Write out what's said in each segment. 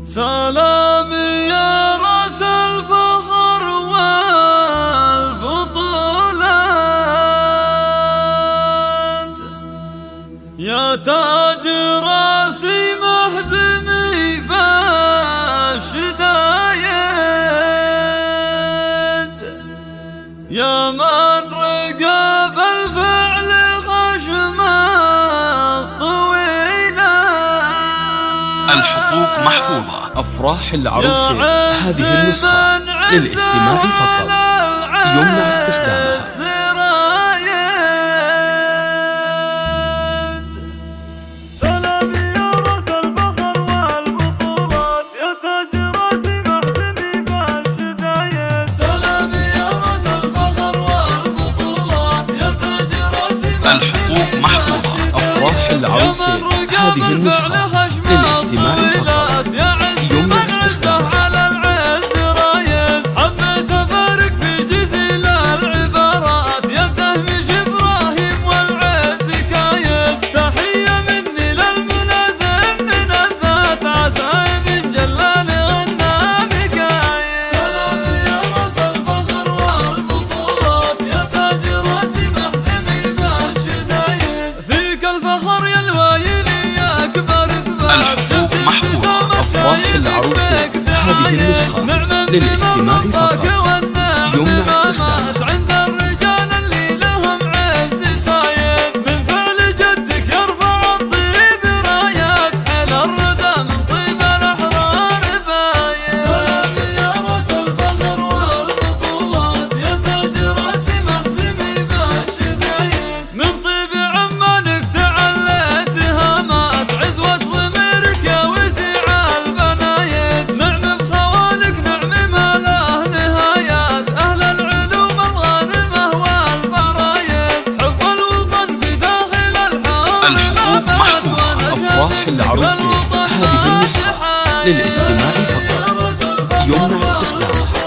سلام يا راس الفخر والبطولات، يا تاج راسي محزمي بالشدايد، يا من رقب الفعل خشمه الطويلة. الحقوق محفوظة. أفراح العروسة هذه النسخة للاستماع فقط، يمنع استخدامها. الحقوق محفوظة. أفراح العروسة هذه النسخة للاستماع فقط، يمنع استخدامها. على العز رايد، حبيت أبارك في جزيل العبارات، يا تهمش إبراهيم والعز كايد، تحية مني للملازم من الذات، عسى ابن جلال غنى بكايد. سلام يا راس الفخر والبطولات، يا تاج راسي محزمي بالشدايد، فيك الفخر يا الوايلي يا أكبر إثبات. الحقوق محفوظة. أفراح العروسة هذه النسخة للاستماع فقط، يمنع استخدامها. عند الرجال اللي لهم عز صايد، من فعل جدك يرفع الطيب رايات، حل الردى من طيب الأحرار باين. سلام يا راس الفخر والبطولات، يا تاج راسي محزمي بالشدايد، من طيب عمانك تعليت هامات، عزوة ضميرك يا وسيع البنايد، نعم بخوالك نعم ما له نهايات، أهل العلوم الغانمة والبرايد، حب الوطن في داخل الحار. الحقوق محفوظة. أفراح العروسة هذه النسخة للاستماع فقط، يمنع استخدامها.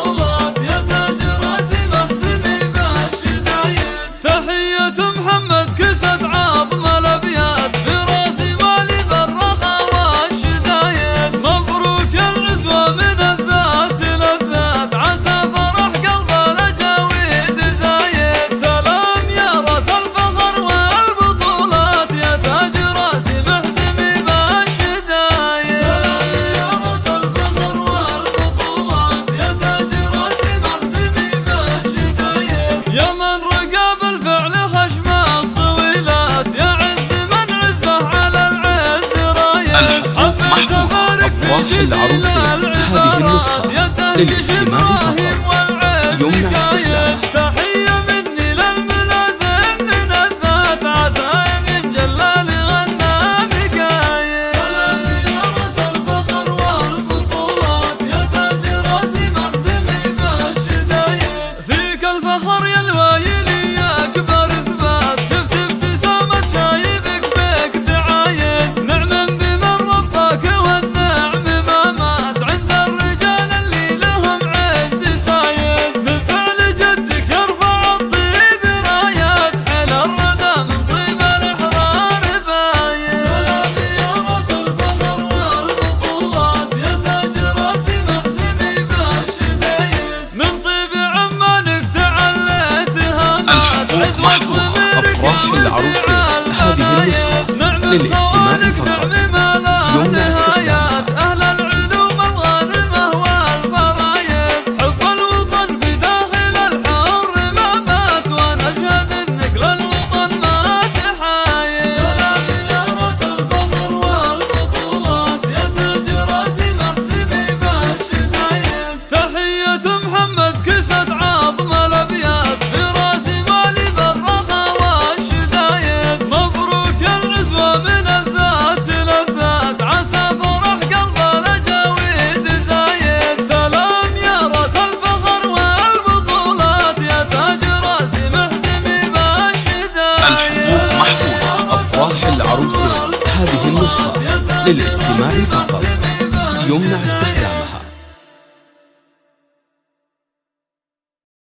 يا تاج راسي محزمي بالشدايد، تحية محمد كسد عظم الأبيات، براسي مالي بالرخا والشدايد، مبروك العزوة من الذات للذات، عسى فرح قلب الأجاويد زايد. سلام يا راس الفخر والبطولات، يا تاج راسي محزمي بالشدايد. سلام يا راس الفخر والبطولات، يا تاج راسي محزمي بالشدايد، يا من رقاب الفعل خشمه الطويلات، يا عز من عزه على العز رايد. الحقوق محفوظة. أفراح العروسة هذه النسخة للاستماع فقط، يمنع استخدامها. تحية مني للملازم من الذات، عسى ابن جلال غنى بكايد. سلام يا راس الفخر والبطولات، يا تاج راسي محزمي بالشدايد، فيك الفخر يا الوايلي يا أكبر إثبات، شفت ابتسامة شايبك بك تعايد، نعم بمن رباك والنعم ما مات، عند الرجال اللي لهم عز صايد، من فعل جدك يرفع الطيب رايات، حل الردى من طيب الأحرار باين. سلام يا راس الفخر والبطولات، يا تاج راسي محزمي بالشدايد، من طيب عمانك تعليت هامات، الحقوق عزوة محفوظة. ضميرك أفراح يا العروسة وسيع هذه النسخة البنايد، للاستماع فقط، يمنع استخدامها. أهل العلوم الغانمة والبرايد، حب الوطن في داخل الحر ما بات، وأنا أشهد إنك للوطن ما تحايد. سلام يا راس الفخر والبطولات، يا تاج راسي محزمي بالشدايد، تحية محمد كسد عظم الأبيات، براسي مالي بالرخا والشدايد، مبروك العزوة من الذات للذات، عسى فرح قلب الأجاويد زايد. سلام يا راس الفخر والبطولات، يا تاج راسي محزمي بالشدايد. الحقوق محفوظة. أفراح العروسة هذه النسخة للاستماع فقط، يمنع استخدامها.